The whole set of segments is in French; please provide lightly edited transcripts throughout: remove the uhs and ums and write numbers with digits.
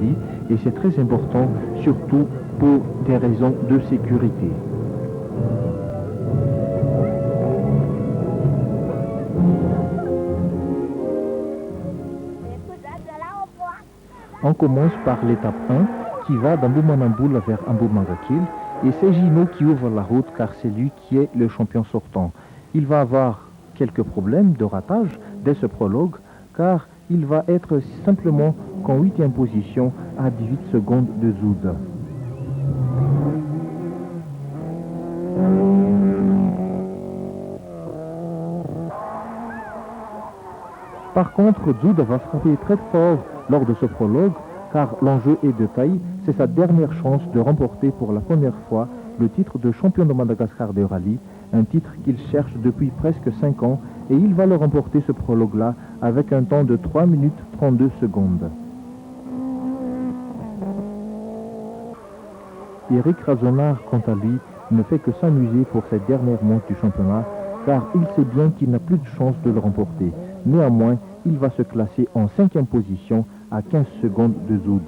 rallye et c'est très important, surtout pour des raisons de sécurité. On commence par l'étape 1 qui va d'Amboumanamboula vers Amboumanguakil et c'est Gino qui ouvre la route car c'est lui qui est le champion sortant. Il va avoir quelques problèmes de ratage dès ce prologue car il va être simplement qu'en 8e position à 18 secondes de Zoud. Par contre, Zoud va frapper très fort lors de ce prologue, car l'enjeu est de taille. C'est sa dernière chance de remporter pour la première fois le titre de champion de Madagascar de rallye, un titre qu'il cherche depuis presque 5 ans, et il va le remporter ce prologue-là avec un temps de 3 minutes 32 secondes. Eric Razonard, quant à lui, ne fait que s'amuser pour cette dernière manche du championnat, car il sait bien qu'il n'a plus de chance de le remporter. Néanmoins, il va se classer en 5e position à 15 secondes de Zoud.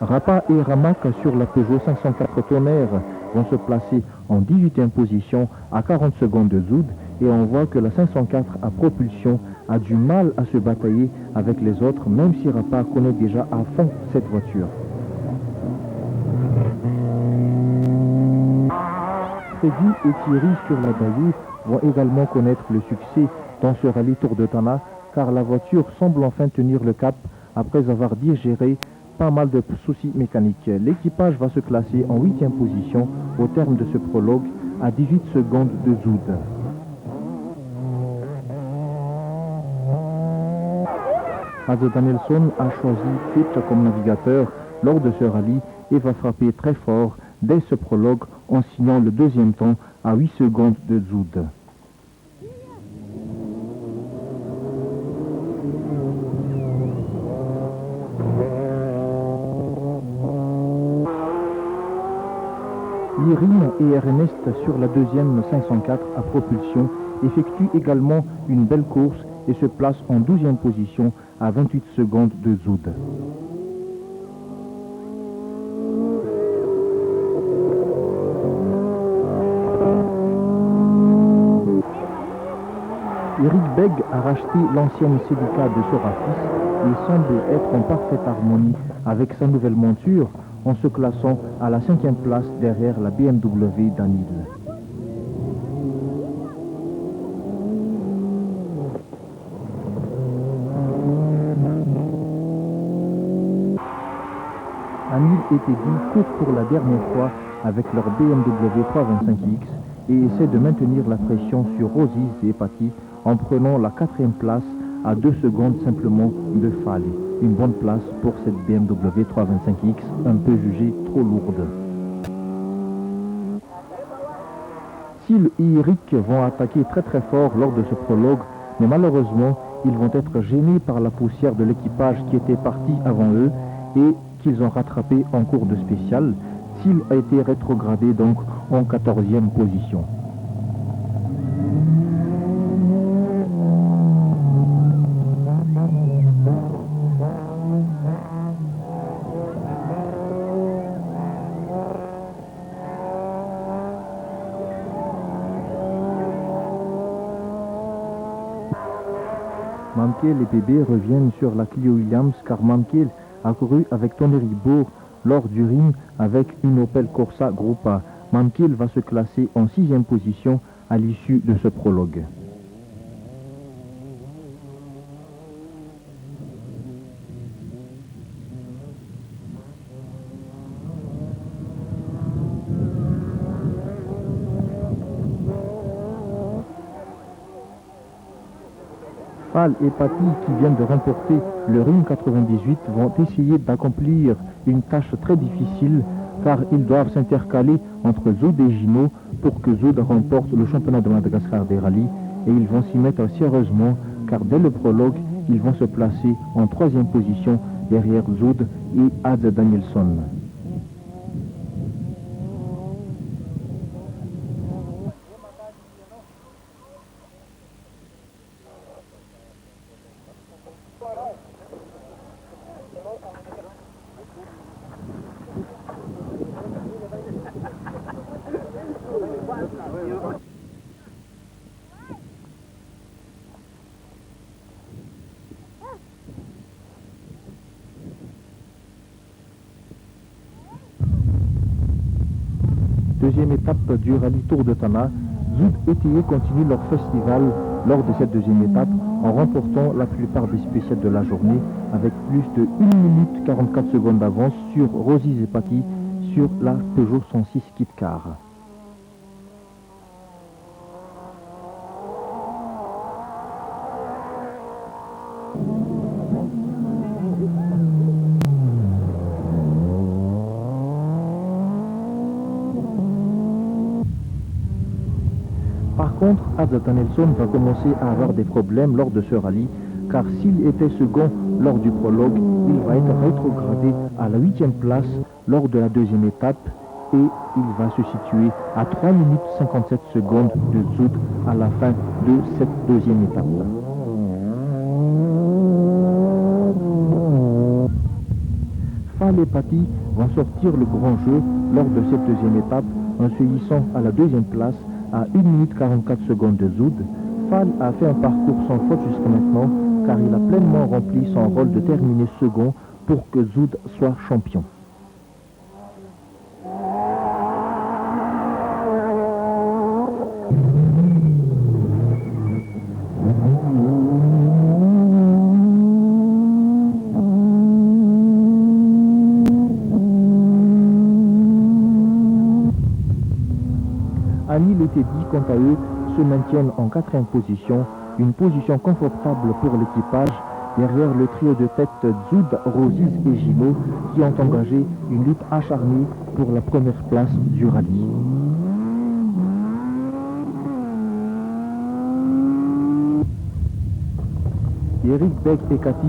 Rapa et Ramak sur la Peugeot 504 Tonnerre vont se placer en 18e position à 40 secondes de Zoud et on voit que la 504 à propulsion a du mal à se batailler avec les autres, même si Rapa connaît déjà à fond cette voiture. Freddy et Thierry sur la Bayou vont également connaître le succès dans ce rallye Tour de Tana car la voiture semble enfin tenir le cap après avoir digéré pas mal de soucis mécaniques. L'équipage va se classer en 8e position au terme de ce prologue à 18 secondes de Zoud. Adze Danielson a choisi Pitt comme navigateur lors de ce rallye et va frapper très fort dès ce prologue en signant le 2e temps à 8 secondes de Zoud. Irine et Ernest sur la 2e 504 à propulsion effectuent également une belle course et se placent en 12e position à 28 secondes de Zoud. Eric Beg a racheté l'ancienne Celica de Sorafis et semble être en parfaite harmonie avec sa nouvelle monture en se classant à la 5e place derrière la BMW d'Anil. Anil et Teddy courent pour la dernière fois avec leur BMW 325X et essaient de maintenir la pression sur Rosis et Patty en prenant la 4e place à 2 secondes simplement de Fale. Une bonne place pour cette BMW 325X, un peu jugée trop lourde. Syl et Eric vont attaquer très très fort lors de ce prologue, mais malheureusement, ils vont être gênés par la poussière de l'équipage qui était parti avant eux et qu'ils ont rattrapé en cours de spécial. Syl a été rétrogradé donc en 14e position. Mamkel et Bébé reviennent sur la Clio Williams car Mamkel a couru avec Tony Ribourg lors du Rhin avec une Opel Corsa Gruppa. Mamkel va se classer en 6e position à l'issue de ce prologue. Fale et Patty, qui viennent de remporter le Rhin 98, vont essayer d'accomplir une tâche très difficile car ils doivent s'intercaler entre Zoud et Gino pour que Zoud remporte le championnat de Madagascar des rallyes et ils vont s'y mettre sérieusement car dès le prologue, ils vont se placer en 3e position derrière Zoud et Adze Danielson. deuxième étape du rallye Tour de Tana, Zoud et Théé continuent leur festival lors de cette deuxième étape en remportant la plupart des spéciales de la journée avec plus de 1 minute 44 secondes d'avance sur Rosy Zepati sur la Peugeot 106 Kit Car. Par contre, Abdel Nelson va commencer à avoir des problèmes lors de ce rallye, car s'il était second lors du prologue, il va être rétrogradé à la 8e place lors de la deuxième étape et il va se situer à 3 minutes 57 secondes de Zoud à la fin de cette deuxième étape. Fall et Paty vont sortir le grand jeu lors de cette deuxième étape en se hissant à la deuxième place à 1 minute 44 secondes de Zoud. Fall a fait un parcours sans faute jusqu'à maintenant car il a pleinement rempli son rôle de terminer second pour que Zoud soit champion. Anil et Teddy, quant à eux, se maintiennent en 4e position, une position confortable pour l'équipage, derrière le trio de tête Zoud, Rosiz et Gino, qui ont engagé une lutte acharnée pour la première place du rallye. Eric, Beck et Cathy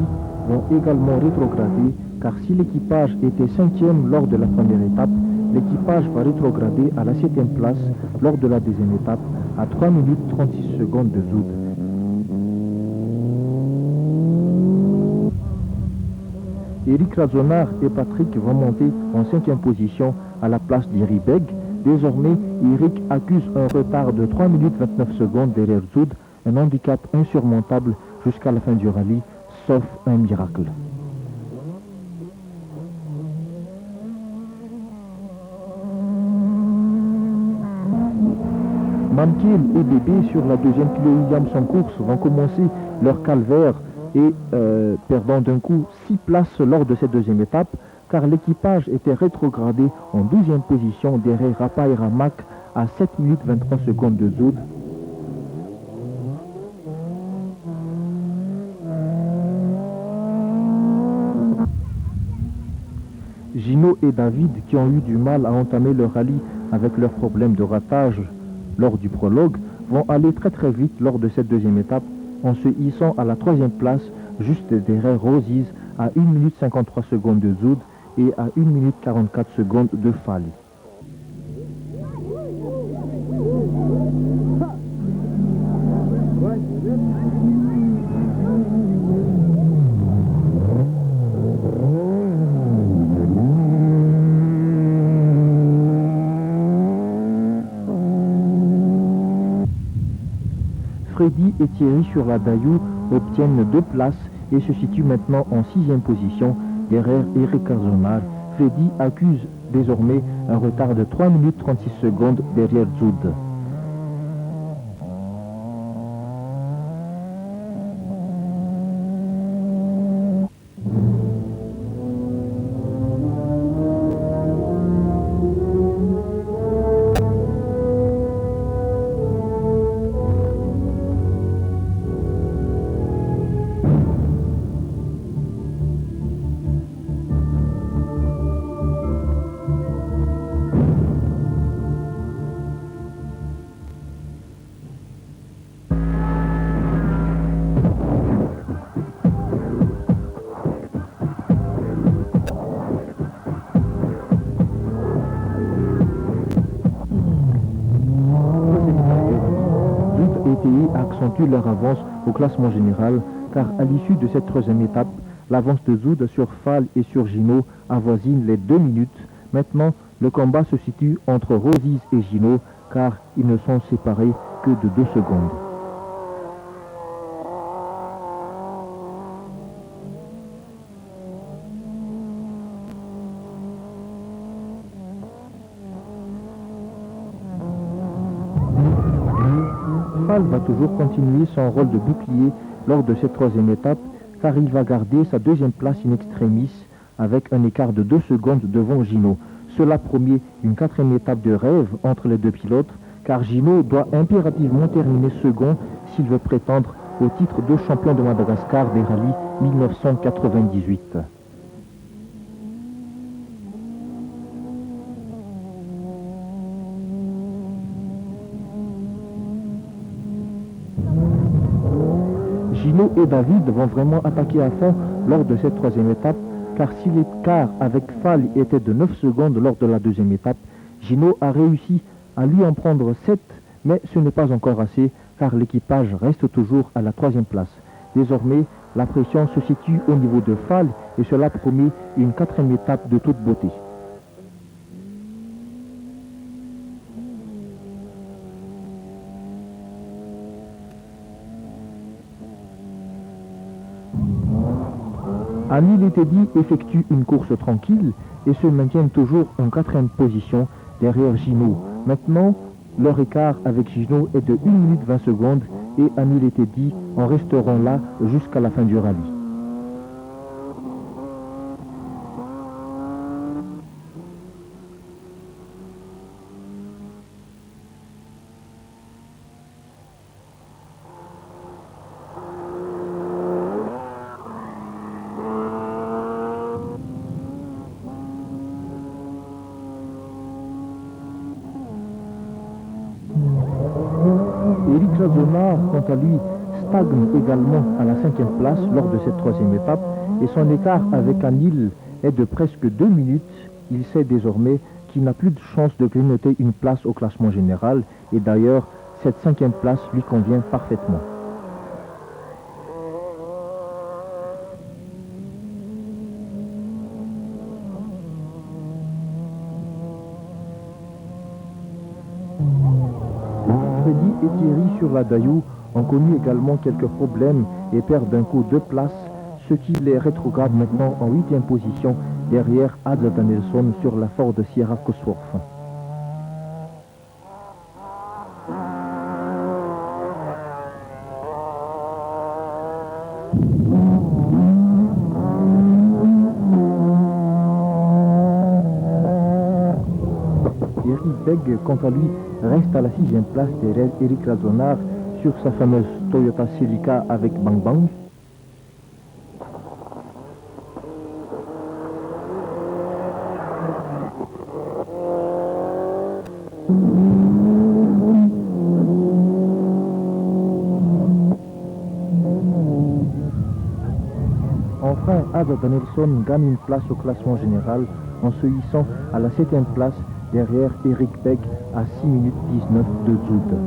vont également rétrograder, car si l'équipage était 5e lors de la première étape, l'équipage va rétrograder à la 7e place lors de la deuxième étape à 3 minutes 36 secondes de Zoud. Eric Razonar et Patrick vont monter en 5e position à la place d'Iri Beg. Désormais, Eric accuse un retard de 3 minutes 29 secondes derrière Zoud, un handicap insurmontable jusqu'à la fin du rallye, sauf un miracle. Mamkiel et Bébé sur la deuxième Clio Williams en course vont commencer leur calvaire et perdant d'un coup 6 places lors de cette deuxième étape car l'équipage était rétrogradé en 12e position derrière Rapa et Ramak à 7 minutes 23 secondes de Zoud. Gino et David, qui ont eu du mal à entamer leur rallye avec leurs problèmes de ratage lors du prologue, vont aller très très vite lors de cette deuxième étape en se hissant à la 3e place juste derrière Rosiz à 1 minute 53 secondes de Zoud et à 1 minute 44 secondes de Fall. Freddy et Thierry sur la Dayou obtiennent 2 places et se situent maintenant en 6e position derrière Eric Arzonar. Freddy accuse désormais un retard de 3 minutes 36 secondes derrière Zoud. Accentuent leur avance au classement général car à l'issue de cette 3e étape, l'avance de Zoud sur Fall et sur Gino avoisine les 2 minutes. Maintenant, le combat se situe entre Rosiz et Gino car ils ne sont séparés que de 2 secondes. Fall va toujours continuer son rôle de bouclier lors de cette troisième étape, car il va garder sa deuxième place in extremis avec un écart de 2 secondes devant Gino. Cela promet une quatrième étape de rêve entre les deux pilotes, car Gino doit impérativement terminer second s'il veut prétendre au titre de champion de Madagascar des rallyes 1998. Gino et David vont vraiment attaquer à fond lors de cette troisième étape, car si l'écart avec Fall était de 9 secondes lors de la deuxième étape, Gino a réussi à lui en prendre 7, mais ce n'est pas encore assez, car l'équipage reste toujours à la troisième place. Désormais, la pression se situe au niveau de Fall et cela promet une quatrième étape de toute beauté. Anil Etedi effectue une course tranquille et se maintiennent toujours en quatrième position derrière Gino. Maintenant, leur écart avec Gino est de 1 minute 20 secondes et Anil Etedi en resteront là jusqu'à la fin du rallye. Eric Razonard, quant à lui, stagne également à la cinquième place lors de cette troisième étape et son écart avec Anil est de presque 2 minutes. Il sait désormais qu'il n'a plus de chance de grignoter une place au classement général et d'ailleurs, cette cinquième place lui convient parfaitement. Freddy et Thierry sur la Dayou ont connu également quelques problèmes et perdent d'un coup 2 places, ce qui les rétrograde maintenant en 8e position derrière Adler Danielsson sur la Ford Sierra Cosworth. Eric Begg, quant à lui, reste à la 6e place derrière Eric Razonard sur sa fameuse Toyota Celica avec Bang Bang. Enfin, Adler Danielsson gagne une place au classement général en se hissant à la 7e place derrière Eric Begg à 6 minutes 19 de Zoud.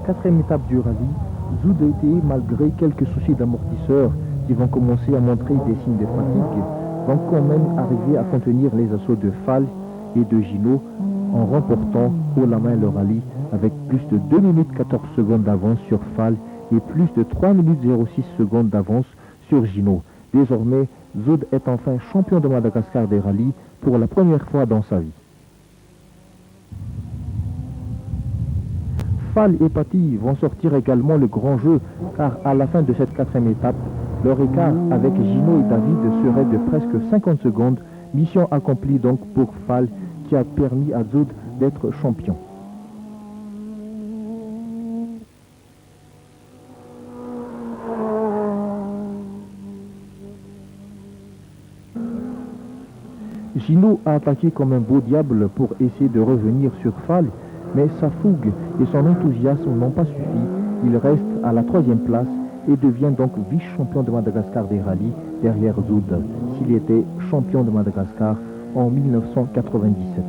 Quatrième étape du rallye, Zoud ETE, malgré quelques soucis d'amortisseurs qui vont commencer à montrer des signes de fatigue, vont quand même arriver à contenir les assauts de Fall et de Gino en remportant haut la main le rallye avec plus de 2 minutes 14 secondes d'avance sur Fall et plus de 3 minutes 06 secondes d'avance sur Gino. Désormais, Zoud est enfin champion de Madagascar des rallyes pour la première fois dans sa vie. Fall et Paty vont sortir également le grand jeu, car à la fin de cette quatrième étape, leur écart avec Gino et David serait de presque 50 secondes. Mission accomplie donc pour Fall, qui a permis à Zoud d'être champion. Gino a attaqué comme un beau diable pour essayer de revenir sur Fall, mais sa fougue et son enthousiasme n'ont pas suffi. Il reste à la 3e place et devient donc vice-champion de Madagascar des rallyes derrière Zoud, s'il était champion de Madagascar en 1997.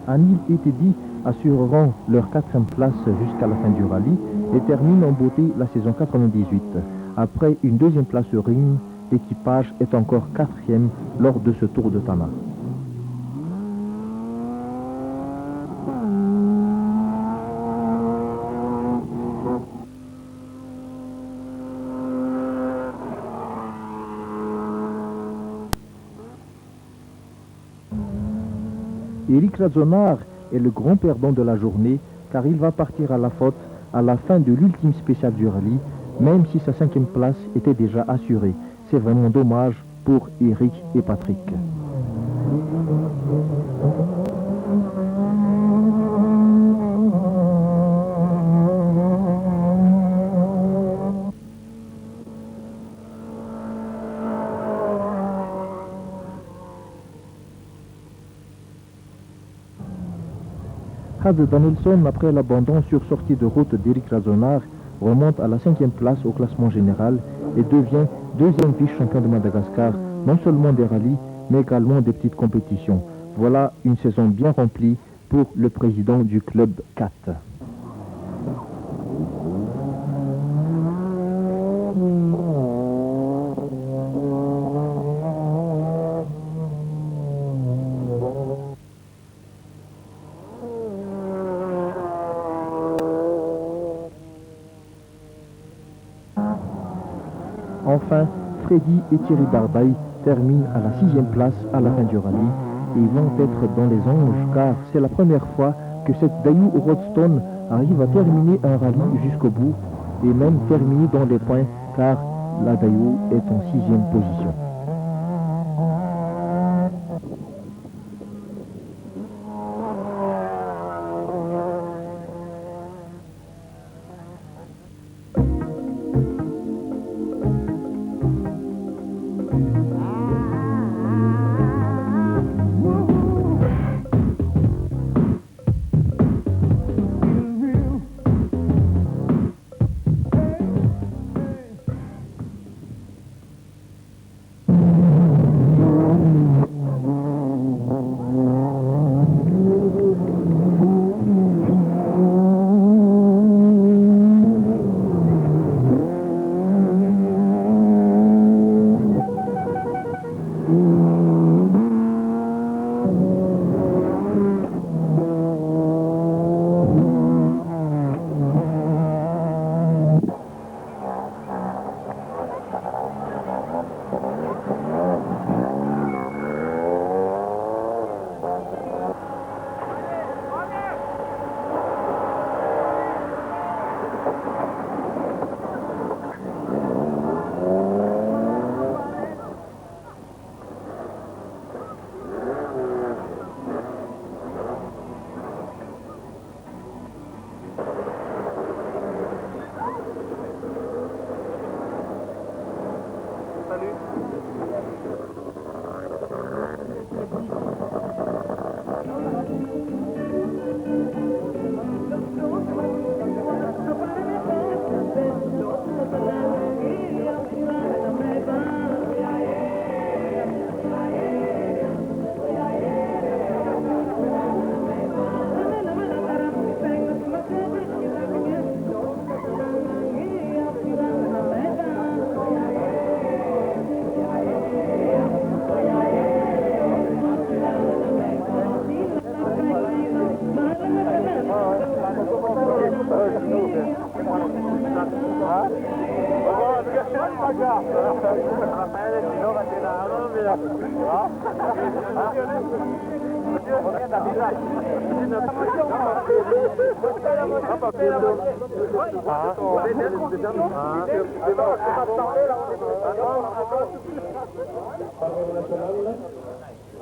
Anil et Teddy assureront leur 4e place jusqu'à la fin du rallye et terminent en beauté la saison 98. Après une 2e place au ring, l'équipage est encore 4e lors de ce Tour de Tana. Eric Razonard est le grand perdant de la journée car il va partir à la faute à la fin de l'ultime spéciale du rallye, même si sa 5e place était déjà assurée. C'est vraiment dommage pour Eric et Patrick. Hans Danielsson, après l'abandon sur sortie de route d'Eric Razonard, remonte à la 5e place au classement général et devient 2e vice-champion de Madagascar, non seulement des rallyes, mais également des petites compétitions. Voilà une saison bien remplie pour le président du club 4. Enfin, Freddy et Thierry Barbaille terminent à la 6e place à la fin du rallye et ils vont être dans les anges car c'est la première fois que cette Daewoo Roadstone arrive à terminer un rallye jusqu'au bout et même terminer dans les points car la Daewoo est en 6e position.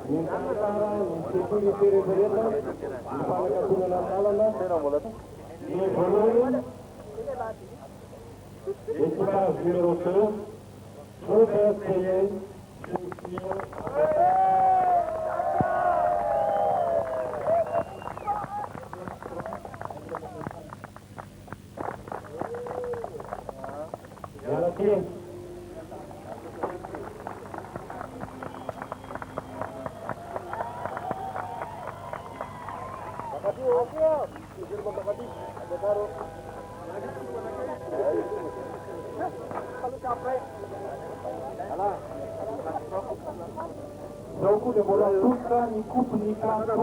Ny tantara, ny sécurité rehetra, ny fanakatonana lalana, ny voalohany, équipage numéro 2, Robert Cayenne, Dopo le vola tutta, ni cup ni canto.